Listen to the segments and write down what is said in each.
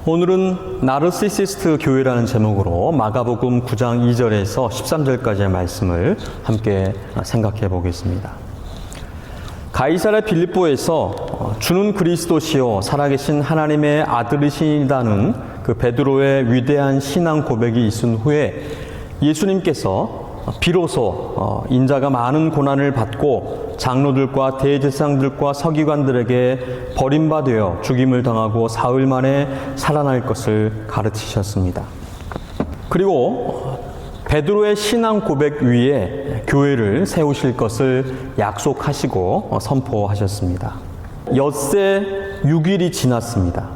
오늘은 나르시시스트 교회라는 제목으로 마가복음 9장 2절에서 13절까지의 말씀을 함께 생각해 보겠습니다. 가이사랴 빌립보에서 주는 그리스도시요 살아계신 하나님의 아들이시다는 그 베드로의 위대한 신앙 고백이 있은 후에 예수님께서 비로소 인자가 많은 고난을 받고 장로들과 대제사장들과 서기관들에게 버림받아 죽임을 당하고 사흘 만에 살아날 것을 가르치셨습니다. 그리고 베드로의 신앙 고백 위에 교회를 세우실 것을 약속하시고 선포하셨습니다. 엿새 6일이 지났습니다.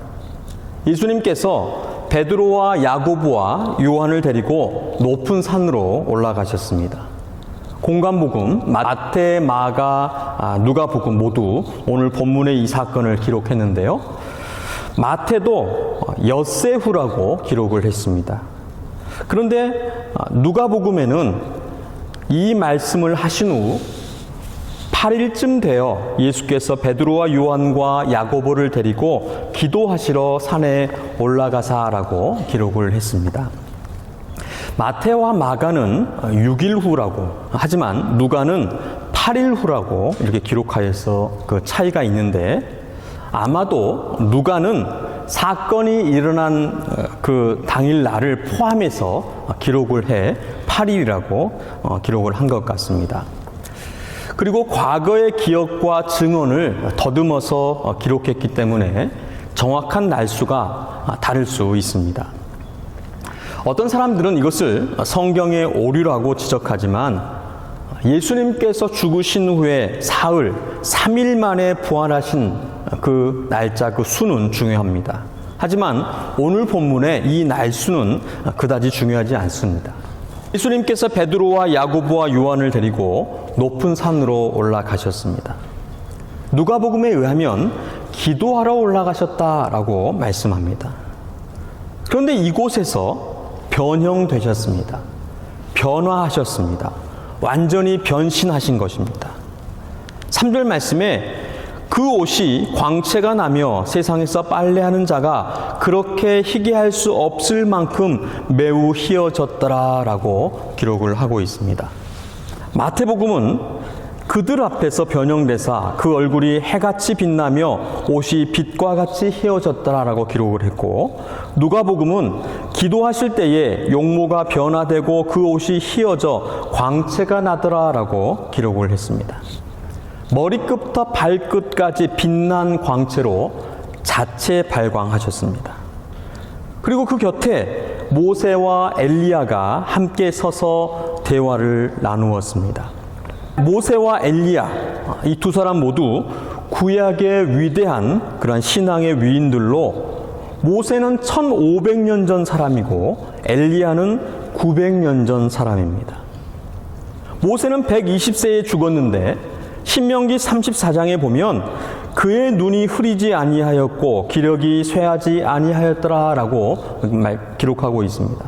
예수님께서 베드로와 야고보와 요한을 데리고 높은 산으로 올라가셨습니다. 공관복음, 마태, 마가, 누가복음 모두 오늘 본문의 이 사건을 기록했는데요. 마태도 엿새 후라고 기록을 했습니다. 그런데 누가복음에는 이 말씀을 하신 후 8일쯤 되어 예수께서 베드로와 요한과 야고보를 데리고 기도하시러 산에 올라가사라고 기록을 했습니다. 마태와 마가는 6일 후라고, 하지만 누가는 8일 후라고 이렇게 기록하여서 그 차이가 있는데, 아마도 누가는 사건이 일어난 그 당일 날을 포함해서 기록을 해 8일이라고 기록을 한 것 같습니다. 그리고 과거의 기억과 증언을 더듬어서 기록했기 때문에 정확한 날수가 다를 수 있습니다. 어떤 사람들은 이것을 성경의 오류라고 지적하지만 예수님께서 죽으신 후에 사흘, 3일 만에 부활하신 그 날짜, 그 수는 중요합니다. 하지만 오늘 본문의 이 날수는 그다지 중요하지 않습니다. 예수님께서 베드로와 야고보와 요한을 데리고 높은 산으로 올라가셨습니다. 누가복음에 의하면 기도하러 올라가셨다라고 말씀합니다. 그런데 이곳에서 변형되셨습니다. 변화하셨습니다. 완전히 변신하신 것입니다. 3절 말씀에 그 옷이 광채가 나며 세상에서 빨래하는 자가 그렇게 희게 할 수 없을 만큼 매우 희어졌더라라고 기록을 하고 있습니다. 마태복음은 그들 앞에서 변형되사 그 얼굴이 해같이 빛나며 옷이 빛과 같이 희어졌더라라고 기록을 했고, 누가복음은 기도하실 때에 용모가 변화되고 그 옷이 희어져 광채가 나더라라고 기록을 했습니다. 머리끝부터 발끝까지 빛난 광채로 자체 발광하셨습니다. 그리고 그 곁에 모세와 엘리야가 함께 서서 대화를 나누었습니다. 모세와 엘리야, 이 두 사람 모두 구약의 위대한 그런 신앙의 위인들로, 모세는 1500년 전 사람이고 엘리야는 900년 전 사람입니다. 모세는 120세에 죽었는데 신명기 34장에 보면 그의 눈이 흐리지 아니하였고 기력이 쇠하지 아니하였더라라고 기록하고 있습니다.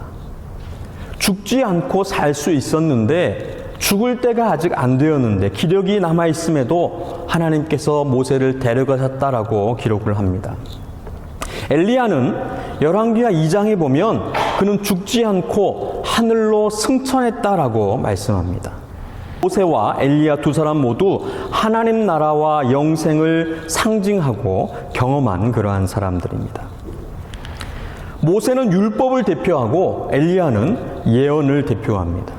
죽지 않고 살 수 있었는데, 죽을 때가 아직 안 되었는데 기력이 남아있음에도 하나님께서 모세를 데려가셨다라고 기록을 합니다. 엘리야는 열왕기하 2장에 보면 그는 죽지 않고 하늘로 승천했다라고 말씀합니다. 모세와 엘리야 두 사람 모두 하나님 나라와 영생을 상징하고 경험한 그러한 사람들입니다. 모세는 율법을 대표하고 엘리야는 예언을 대표합니다.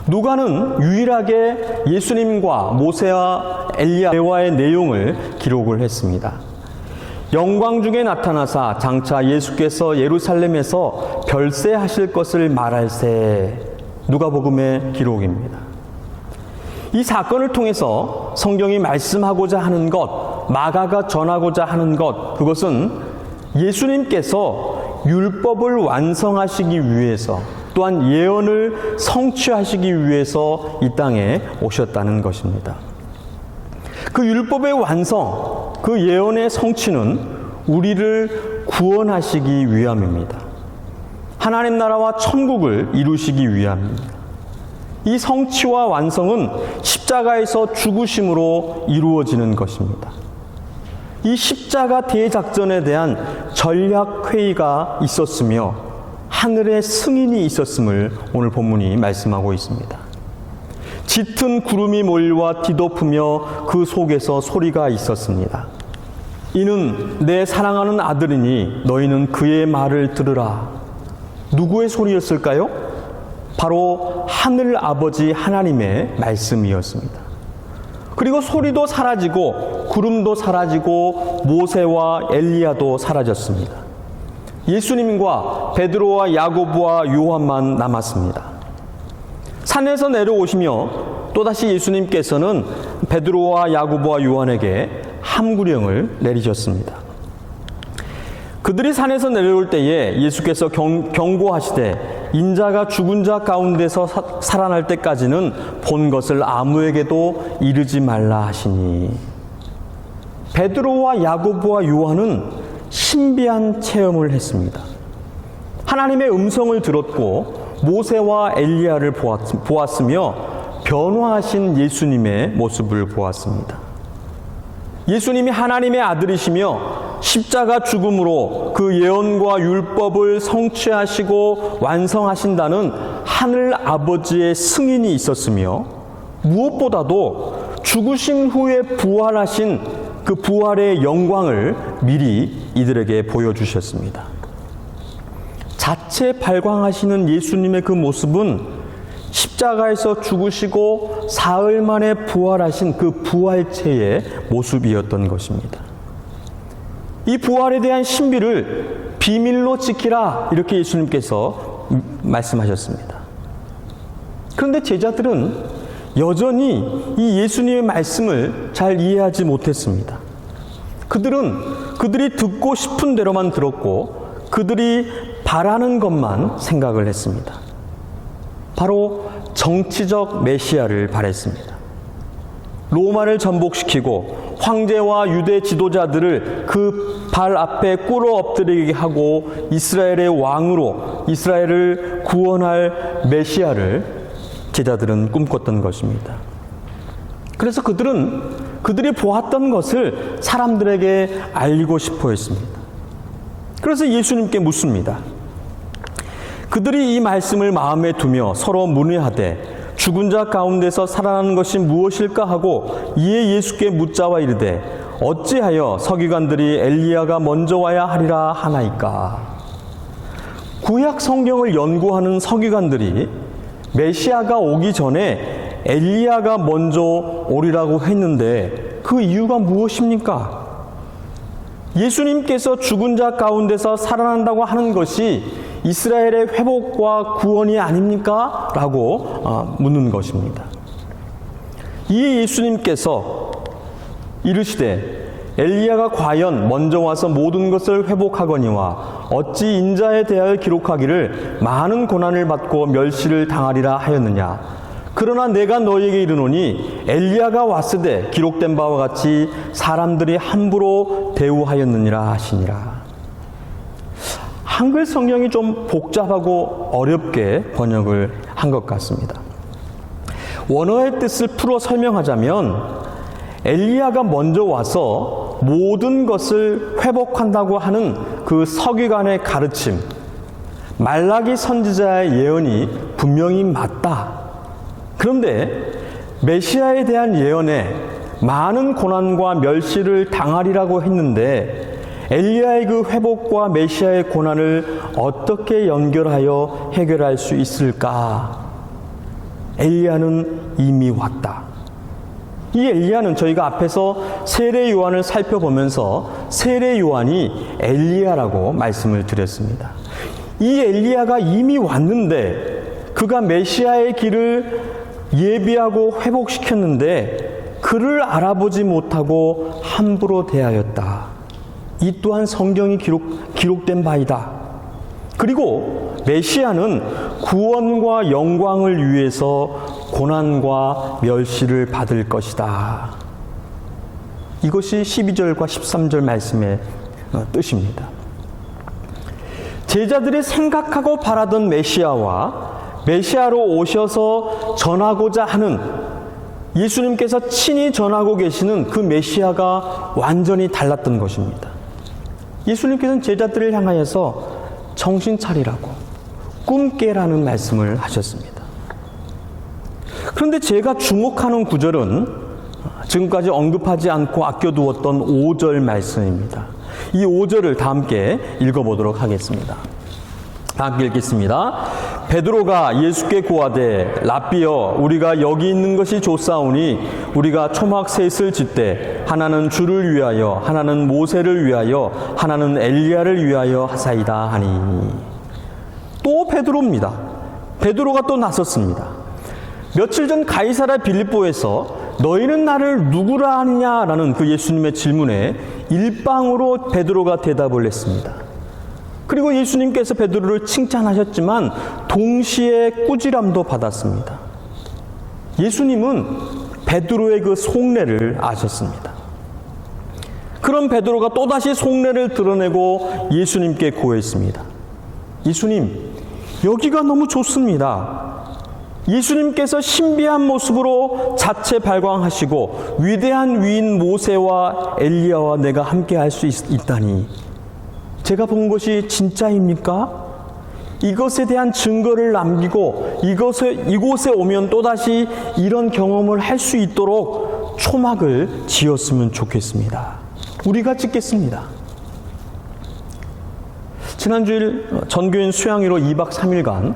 누가는 유일하게 예수님과 모세와 엘리야 대화의 내용을 기록을 했습니다. 영광 중에 나타나사 장차 예수께서 예루살렘에서 별세하실 것을 말할세, 누가복음의 기록입니다. 이 사건을 통해서 성경이 말씀하고자 하는 것, 마가가 전하고자 하는 것, 그것은 예수님께서 율법을 완성하시기 위해서, 또한 예언을 성취하시기 위해서 이 땅에 오셨다는 것입니다. 그 율법의 완성, 그 예언의 성취는 우리를 구원하시기 위함입니다. 하나님 나라와 천국을 이루시기 위함입니다. 이 성취와 완성은 십자가에서 죽으심으로 이루어지는 것입니다. 이 십자가 대작전에 대한 전략회의가 있었으며 하늘의 승인이 있었음을 오늘 본문이 말씀하고 있습니다. 짙은 구름이 몰려와 뒤덮으며 그 속에서 소리가 있었습니다. 이는 내 사랑하는 아들이니 너희는 그의 말을 들으라. 누구의 소리였을까요? 바로 하늘 아버지 하나님의 말씀이었습니다. 그리고 소리도 사라지고 구름도 사라지고 모세와 엘리야도 사라졌습니다. 예수님과 베드로와 야고보와 요한만 남았습니다. 산에서 내려오시며 또다시 예수님께서는 베드로와 야고보와 요한에게 함구령을 내리셨습니다. 그들이 산에서 내려올 때에 예수께서 경고하시되 인자가 죽은 자 가운데서 살아날 때까지는 본 것을 아무에게도 이르지 말라 하시니, 베드로와 야고보와 요한은 신비한 체험을 했습니다. 하나님의 음성을 들었고 모세와 엘리야를 보았으며 변화하신 예수님의 모습을 보았습니다. 예수님이 하나님의 아들이시며 십자가 죽음으로 그 예언과 율법을 성취하시고 완성하신다는 하늘 아버지의 승인이 있었으며, 무엇보다도 죽으신 후에 부활하신 그 부활의 영광을 미리 이들에게 보여주셨습니다. 자체 발광하시는 예수님의 그 모습은 십자가에서 죽으시고 사흘 만에 부활하신 그 부활체의 모습이었던 것입니다. 이 부활에 대한 신비를 비밀로 지키라, 이렇게 예수님께서 말씀하셨습니다. 그런데 제자들은 여전히 이 예수님의 말씀을 잘 이해하지 못했습니다. 그들이 듣고 싶은 대로만 들었고 그들이 바라는 것만 생각을 했습니다. 바로 정치적 메시아를 바랬습니다. 로마를 전복시키고 황제와 유대 지도자들을 그 발 앞에 꿇어 엎드리게 하고 이스라엘의 왕으로 이스라엘을 구원할 메시아를 제자들은 꿈꿨던 것입니다. 그래서 그들이 보았던 것을 사람들에게 알리고 싶어 했습니다. 그래서 예수님께 묻습니다. 그들이 이 말씀을 마음에 두며 서로 문의하되 죽은 자 가운데서 살아나는 것이 무엇일까 하고 이에 예수께 묻자와 이르되 어찌하여 서기관들이 엘리야가 먼저 와야 하리라 하나이까. 구약 성경을 연구하는 서기관들이 메시아가 오기 전에 엘리야가 먼저 오리라고 했는데 그 이유가 무엇입니까? 예수님께서 죽은 자 가운데서 살아난다고 하는 것이 이스라엘의 회복과 구원이 아닙니까? 라고 묻는 것입니다. 이에 예수님께서 이르시되 엘리야가 과연 먼저 와서 모든 것을 회복하거니와 어찌 인자에 대하여 기록하기를 많은 고난을 받고 멸시를 당하리라 하였느냐. 그러나 내가 너희에게 이르노니 엘리야가 왔으되 기록된 바와 같이 사람들이 함부로 대우하였느니라 하시니라. 한글 성경이 좀 복잡하고 어렵게 번역을 한 것 같습니다. 원어의 뜻을 풀어 설명하자면 엘리야가 먼저 와서 모든 것을 회복한다고 하는 그 서기관의 가르침, 말라기 선지자의 예언이 분명히 맞다. 그런데 메시아에 대한 예언에 많은 고난과 멸시를 당하리라고 했는데 엘리야의 그 회복과 메시아의 고난을 어떻게 연결하여 해결할 수 있을까? 엘리야는 이미 왔다. 이 엘리야는 저희가 앞에서 세례 요한을 살펴보면서 세례 요한이 엘리야라고 말씀을 드렸습니다. 이 엘리야가 이미 왔는데 그가 메시아의 길을 예비하고 회복시켰는데 그를 알아보지 못하고 함부로 대하였다. 이 또한 성경이 기록된 바이다. 그리고 메시아는 구원과 영광을 위해서 고난과 멸시를 받을 것이다. 이것이 12절과 13절 말씀의 뜻입니다. 제자들이 생각하고 바라던 메시아와 메시아로 오셔서 전하고자 하는 예수님께서 친히 전하고 계시는 그 메시아가 완전히 달랐던 것입니다. 예수님께서는 제자들을 향하여서 정신 차리라고, 꿈 깨라는 말씀을 하셨습니다. 그런데 제가 주목하는 구절은 지금까지 언급하지 않고 아껴두었던 5절 말씀입니다. 이 5절을 다 함께 읽어보도록 하겠습니다. 함께 읽겠습니다. 베드로가 예수께 고하되 랍비여 우리가 여기 있는 것이 좋사오니 우리가 초막 셋을 짓되 하나는 주를 위하여 하나는 모세를 위하여 하나는 엘리야를 위하여 하사이다 하니. 또 베드로입니다. 베드로가 또 나섰습니다. 며칠 전 가이사랴 빌립보에서 너희는 나를 누구라 하느냐라는 그 예수님의 질문에 일방으로 베드로가 대답을 했습니다. 그리고 예수님께서 베드로를 칭찬하셨지만 동시에 꾸지람도 받았습니다. 예수님은 베드로의 그 속내를 아셨습니다. 그런 베드로가 또다시 속내를 드러내고 예수님께 고했습니다. 예수님, 여기가 너무 좋습니다. 예수님께서 신비한 모습으로 자체 발광하시고 위대한 위인 모세와 엘리야와 내가 함께 할 수 있다니 제가 본 것이 진짜입니까? 이것에 대한 증거를 남기고 이곳에 오면 또다시 이런 경험을 할 수 있도록 초막을 지었으면 좋겠습니다. 우리가 짓겠습니다. 지난주일 전교인 수양회로 2박 3일간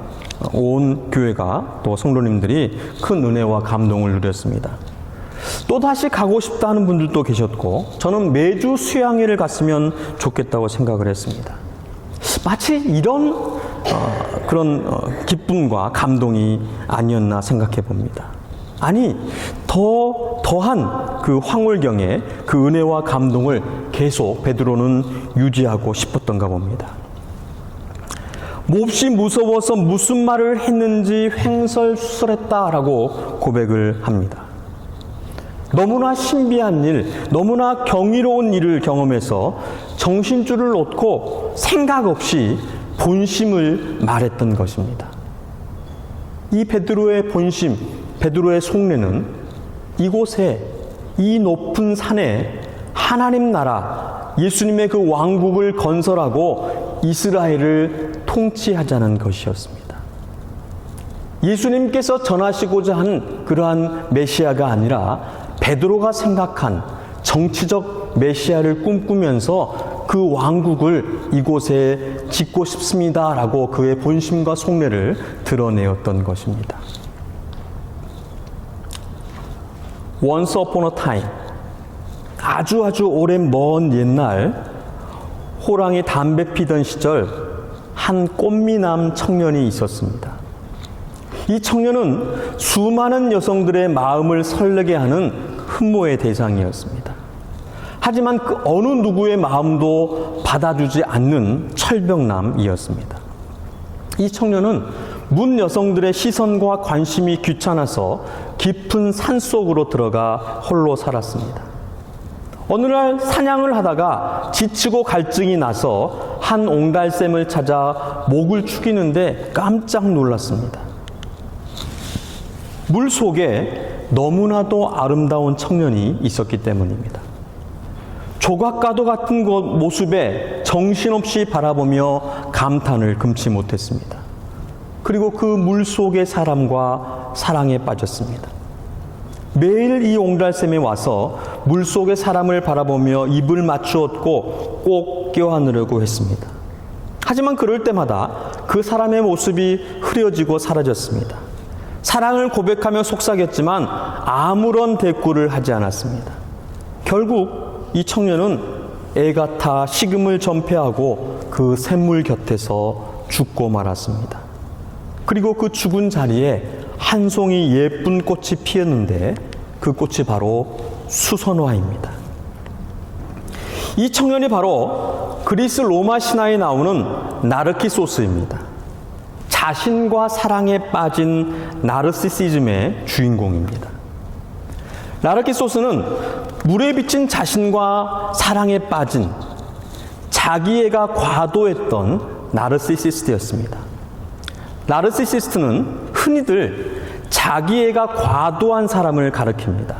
온 교회가 또 성도님들이 큰 은혜와 감동을 누렸습니다. 또다시 가고 싶다 하는 분들도 계셨고 저는 매주 수양회를 갔으면 좋겠다고 생각을 했습니다. 마치 이런 그런 기쁨과 감동이 아니었나 생각해 봅니다. 아니 더한 그 황홀경에 그 은혜와 감동을 계속 베드로는 유지하고 싶었던가 봅니다. 몹시 무서워서 무슨 말을 했는지 횡설수설했다라고 고백을 합니다. 너무나 신비한 일, 너무나 경이로운 일을 경험해서 정신줄을 놓고 생각 없이 본심을 말했던 것입니다. 이 베드로의 본심, 베드로의 속내는 이곳에 이 높은 산에 하나님 나라, 예수님의 그 왕국을 건설하고 이스라엘을 통치하자는 것이었습니다. 예수님께서 전하시고자 한 그러한 메시아가 아니라 베드로가 생각한 정치적 메시아를 꿈꾸면서 그 왕국을 이곳에 짓고 싶습니다라고 그의 본심과 속내를 드러내었던 것입니다. Once upon a time, 아주 오랜 먼 옛날 호랑이 담배 피던 시절 한 꽃미남 청년이 있었습니다. 이 청년은 수많은 여성들의 마음을 설레게 하는 흠모의 대상이었습니다. 하지만 그 어느 누구의 마음도 받아주지 않는 철벽남이었습니다. 이 청년은 문 여성들의 시선과 관심이 귀찮아서 깊은 산속으로 들어가 홀로 살았습니다. 어느 날 사냥을 하다가 지치고 갈증이 나서 한 옹달샘을 찾아 목을 축이는데 깜짝 놀랐습니다. 물 속에 너무나도 아름다운 청년이 있었기 때문입니다. 조각가도 같은 모습에 정신없이 바라보며 감탄을 금치 못했습니다. 그리고 그 물 속의 사람과 사랑에 빠졌습니다. 매일 이 옹달샘에 와서 물 속의 사람을 바라보며 입을 맞추었고 꼭 껴안으려고 했습니다. 하지만 그럴 때마다 그 사람의 모습이 흐려지고 사라졌습니다. 사랑을 고백하며 속삭였지만 아무런 대꾸를 하지 않았습니다. 결국 이 청년은 애가 타 식음을 전폐하고 그 샘물 곁에서 죽고 말았습니다. 그리고 그 죽은 자리에 한 송이 예쁜 꽃이 피었는데 그 꽃이 바로 수선화입니다. 이 청년이 바로 그리스 로마 신화에 나오는 나르키소스입니다. 자신과 사랑에 빠진 나르시시즘의 주인공입니다. 나르키소스는 물에 비친 자신과 사랑에 빠진 자기애가 과도했던 나르시시스트였습니다. 나르시시스트는 흔히들 자기애가 과도한 사람을 가리킵니다.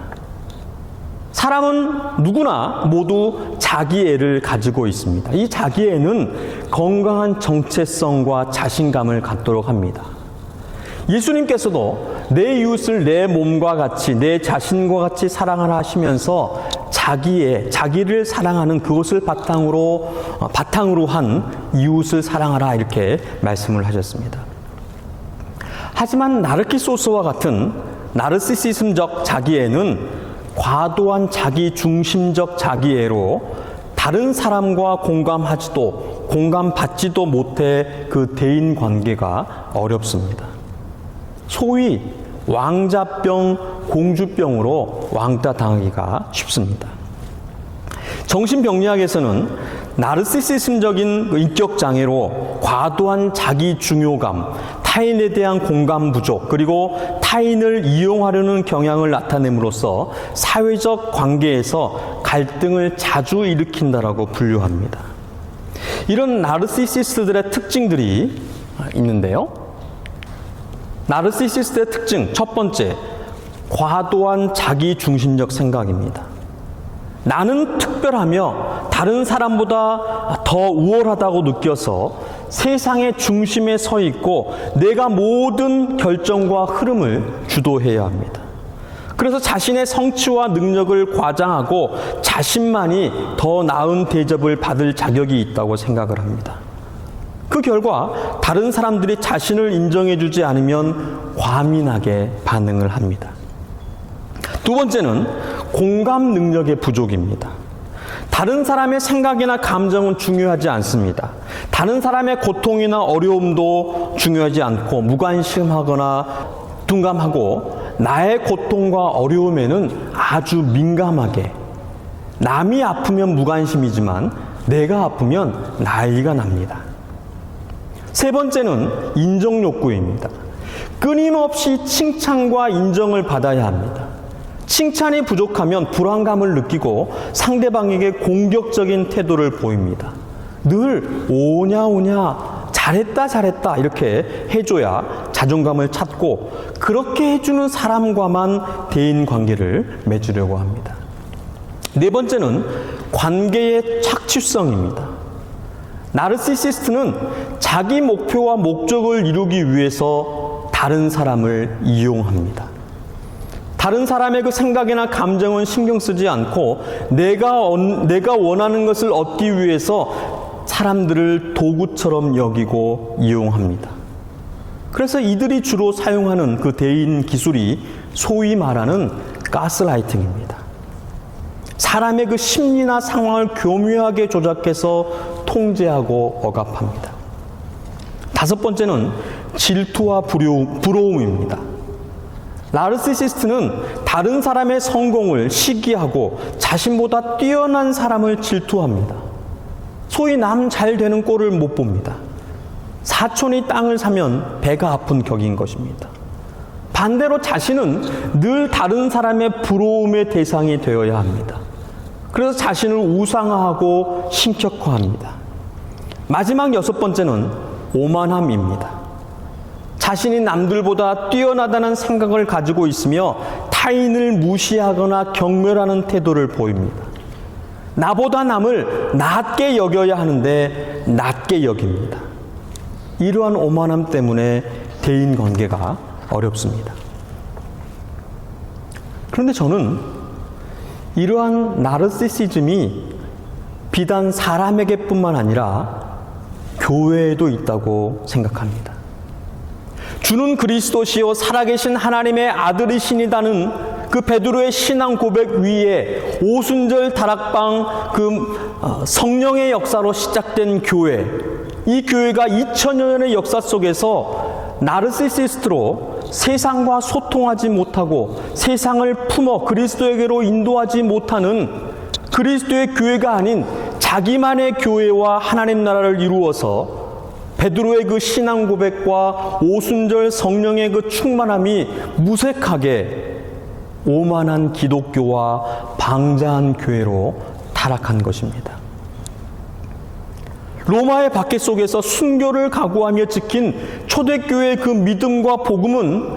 사람은 누구나 모두 자기애를 가지고 있습니다. 이 자기애는 건강한 정체성과 자신감을 갖도록 합니다. 예수님께서도 내 이웃을 내 몸과 같이, 내 자신과 같이 사랑하라 하시면서 자기를 사랑하는 그것을 바탕으로 한 이웃을 사랑하라 이렇게 말씀을 하셨습니다. 하지만 나르키소스와 같은 나르시시즘적 자기애는 과도한 자기 중심적 자기애로 다른 사람과 공감받지도 못해 그 대인 관계가 어렵습니다. 소위 왕자병, 공주병으로 왕따 당하기가 쉽습니다. 정신병리학에서는 나르시시즘적인 인격 장애로 과도한 자기 중요감, 타인에 대한 공감 부족, 그리고 타인을 이용하려는 경향을 나타냄으로써 사회적 관계에서 갈등을 자주 일으킨다라고 분류합니다. 이런 나르시시스트들의 특징들이 있는데요. 나르시시스트의 특징, 첫 번째, 과도한 자기 중심적 생각입니다. 나는 특별하며 다른 사람보다 더 우월하다고 느껴서 세상의 중심에 서 있고 내가 모든 결정과 흐름을 주도해야 합니다. 그래서 자신의 성취와 능력을 과장하고 자신만이 더 나은 대접을 받을 자격이 있다고 생각을 합니다. 그 결과 다른 사람들이 자신을 인정해주지 않으면 과민하게 반응을 합니다. 두 번째는 공감 능력의 부족입니다. 다른 사람의 생각이나 감정은 중요하지 않습니다. 다른 사람의 고통이나 어려움도 중요하지 않고 무관심하거나 둔감하고 나의 고통과 어려움에는 아주 민감하게, 남이 아프면 무관심이지만 내가 아프면 난리가 납니다. 세 번째는 인정 욕구입니다. 끊임없이 칭찬과 인정을 받아야 합니다. 칭찬이 부족하면 불안감을 느끼고 상대방에게 공격적인 태도를 보입니다. 늘 오냐 잘했다 이렇게 해줘야 자존감을 찾고 그렇게 해주는 사람과만 대인관계를 맺으려고 합니다. 네 번째는 관계의 착취성입니다. 나르시시스트는 자기 목표와 목적을 이루기 위해서 다른 사람을 이용합니다. 다른 사람의 그 생각이나 감정은 신경 쓰지 않고 내가 원하는 것을 얻기 위해서 사람들을 도구처럼 여기고 이용합니다. 그래서 이들이 주로 사용하는 그 대인 기술이 소위 말하는 가스라이팅입니다. 사람의 그 심리나 상황을 교묘하게 조작해서 통제하고 억압합니다. 다섯 번째는 질투와 부러움입니다. 나르시시스트는 다른 사람의 성공을 시기하고 자신보다 뛰어난 사람을 질투합니다. 소위 남 잘 되는 꼴을 못 봅니다. 사촌이 땅을 사면 배가 아픈 격인 것입니다. 반대로 자신은 늘 다른 사람의 부러움의 대상이 되어야 합니다. 그래서 자신을 우상화하고 신격화합니다. 마지막 여섯 번째는 오만함입니다. 자신이 남들보다 뛰어나다는 생각을 가지고 있으며 타인을 무시하거나 경멸하는 태도를 보입니다. 나보다 남을 낮게 여겨야 하는데 낮게 여깁니다. 이러한 오만함 때문에 대인관계가 어렵습니다. 그런데 저는 이러한 나르시시즘이 비단 사람에게뿐만 아니라 교회에도 있다고 생각합니다. 주는 그리스도시요 살아계신 하나님의 아들이시니다는 그 베드로의 신앙 고백 위에 오순절 다락방 성령의 역사로 시작된 교회, 이 교회가 2000여 년의 역사 속에서 나르시시스트로 세상과 소통하지 못하고 세상을 품어 그리스도에게로 인도하지 못하는 그리스도의 교회가 아닌 자기만의 교회와 하나님 나라를 이루어서 베드로의 그 신앙 고백과 오순절 성령의 그 충만함이 무색하게 오만한 기독교와 방자한 교회로 타락한 것입니다. 로마의 박해 속에서 순교를 각오하며 지킨 초대교회의 그 믿음과 복음은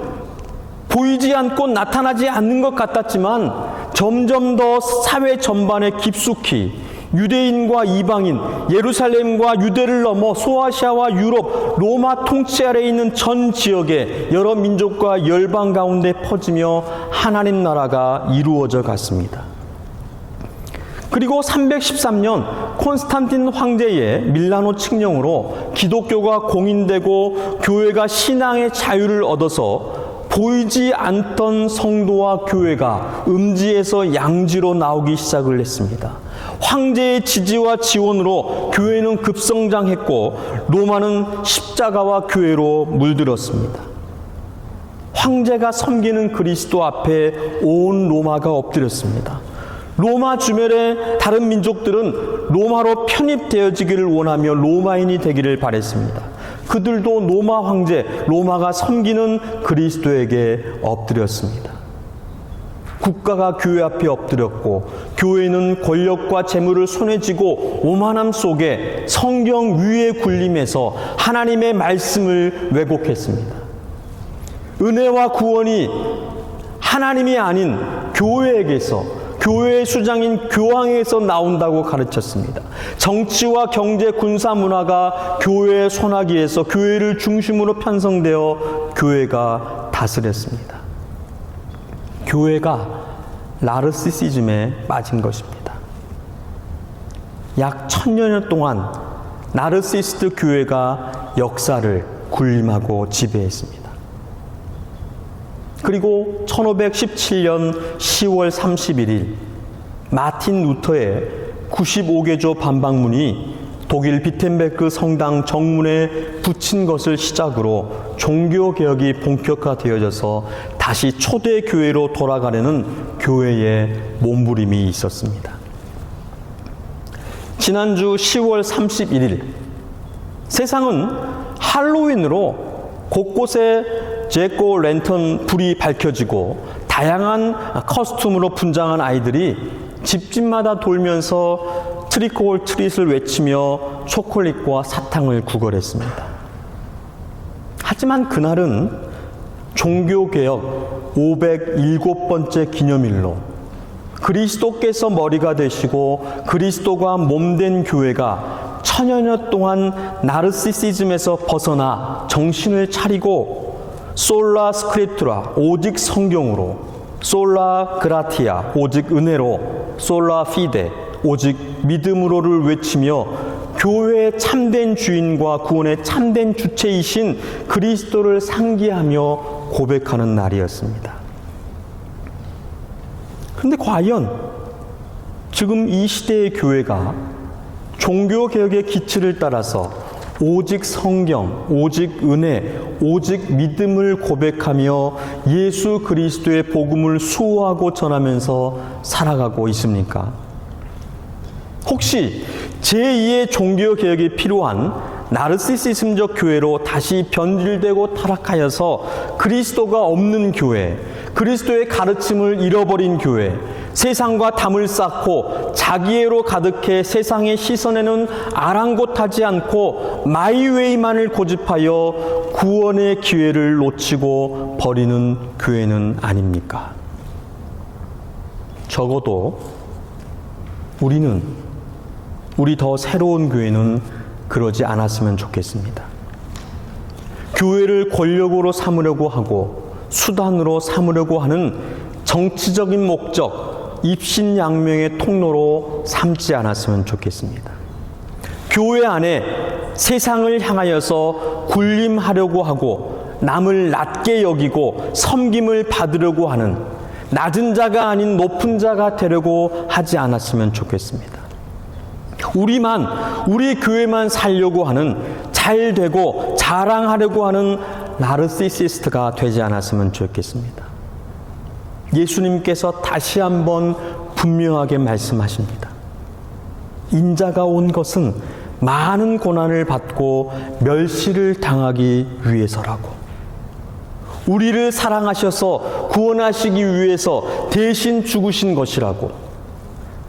보이지 않고 나타나지 않는 것 같았지만 점점 더 사회 전반에 깊숙이 유대인과 이방인, 예루살렘과 유대를 넘어 소아시아와 유럽, 로마 통치 아래에 있는 전 지역의 여러 민족과 열방 가운데 퍼지며 하나님 나라가 이루어져 갔습니다. 그리고 313년 콘스탄틴 황제의 밀라노 칙령으로 기독교가 공인되고 교회가 신앙의 자유를 얻어서 보이지 않던 성도와 교회가 음지에서 양지로 나오기 시작을 했습니다. 황제의 지지와 지원으로 교회는 급성장했고 로마는 십자가와 교회로 물들었습니다. 황제가 섬기는 그리스도 앞에 온 로마가 엎드렸습니다. 로마 주변의 다른 민족들은 로마로 편입되어지기를 원하며 로마인이 되기를 바랬습니다. 그들도 로마 황제, 로마가 섬기는 그리스도에게 엎드렸습니다. 국가가 교회 앞에 엎드렸고 교회는 권력과 재물을 손에 쥐고 오만함 속에 성경 위에 굴림에서 하나님의 말씀을 왜곡했습니다. 은혜와 구원이 하나님이 아닌 교회에게서, 교회의 수장인 교황에서 나온다고 가르쳤습니다. 정치와 경제, 군사 문화가 교회의 손아귀에서 교회를 중심으로 편성되어 교회가 다스렸습니다. 교회가 나르시시즘에 빠진 것입니다. 약 1000년 동안 나르시스트 교회가 역사를 굴림하고 지배했습니다. 그리고 1517년 10월 31일 마틴 루터의 95개조 반박문이 독일 비텐베르크 성당 정문에 붙인 것을 시작으로 종교개혁이 본격화되어져서 다시 초대교회로 돌아가려는 교회의 몸부림이 있었습니다. 지난주 10월 31일 세상은 할로윈으로 곳곳에 제코 랜턴 불이 밝혀지고 다양한 커스튬으로 분장한 아이들이 집집마다 돌면서 트릭 올 트릿을 외치며 초콜릿과 사탕을 구걸했습니다. 하지만 그날은 종교개혁 507번째 기념일로 그리스도께서 머리가 되시고 그리스도가 몸된 교회가 1000여 동안 나르시시즘에서 벗어나 정신을 차리고 솔라 스크립투라 오직 성경으로, 솔라 그라티아 오직 은혜로, 솔라 피데 오직 믿음으로를 외치며 교회의 참된 주인과 구원의 참된 주체이신 그리스도를 상기하며 고백하는 날이었습니다. 그런데 과연 지금 이 시대의 교회가 종교개혁의 기치를 따라서 오직 성경, 오직 은혜, 오직 믿음을 고백하며 예수 그리스도의 복음을 수호하고 전하면서 살아가고 있습니까? 혹시 제2의 종교개혁이 필요한 나르시시즘적 교회로 다시 변질되고 타락하여서 그리스도가 없는 교회, 그리스도의 가르침을 잃어버린 교회, 세상과 담을 쌓고 자기애로 가득해 세상의 시선에는 아랑곳하지 않고 마이웨이만을 고집하여 구원의 기회를 놓치고 버리는 교회는 아닙니까? 적어도 우리 더 새로운 교회는 그러지 않았으면 좋겠습니다. 교회를 권력으로 삼으려고 하고 수단으로 삼으려고 하는 정치적인 목적, 입신양명의 통로로 삼지 않았으면 좋겠습니다. 교회 안에 세상을 향하여서 군림하려고 하고 남을 낮게 여기고 섬김을 받으려고 하는 낮은 자가 아닌 높은 자가 되려고 하지 않았으면 좋겠습니다. 우리 교회만 살려고 하는, 잘 되고 자랑하려고 하는 나르시시스트가 되지 않았으면 좋겠습니다. 예수님께서 다시 한번 분명하게 말씀하십니다. 인자가 온 것은 많은 고난을 받고 멸시를 당하기 위해서라고. 우리를 사랑하셔서 구원하시기 위해서 대신 죽으신 것이라고.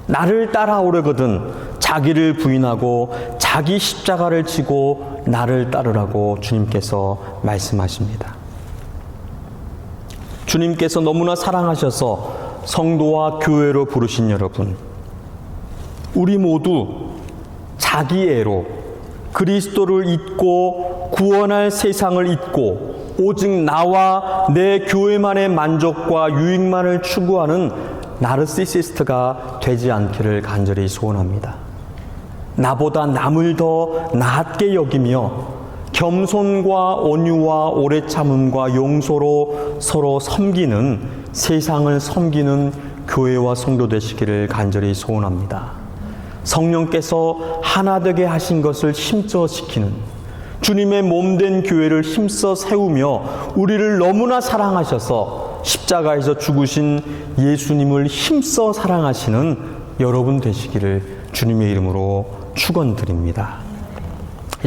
나를 따라오려거든 자기를 부인하고 자기 십자가를 지고 나를 따르라고 주님께서 말씀하십니다. 주님께서 너무나 사랑하셔서 성도와 교회로 부르신 여러분, 우리 모두 자기 애로 그리스도를 잊고 구원할 세상을 잊고 오직 나와 내 교회만의 만족과 유익만을 추구하는 나르시시스트가 되지 않기를 간절히 소원합니다. 나보다 남을 더 낫게 여기며 겸손과 온유와 오래 참음과 용서로 서로 섬기는, 세상을 섬기는 교회와 성도 되시기를 간절히 소원합니다. 성령께서 하나 되게 하신 것을 힘써 지키는 주님의 몸된 교회를 힘써 세우며 우리를 너무나 사랑하셔서 십자가에서 죽으신 예수님을 힘써 사랑하시는 여러분 되시기를 주님의 이름으로 축원드립니다.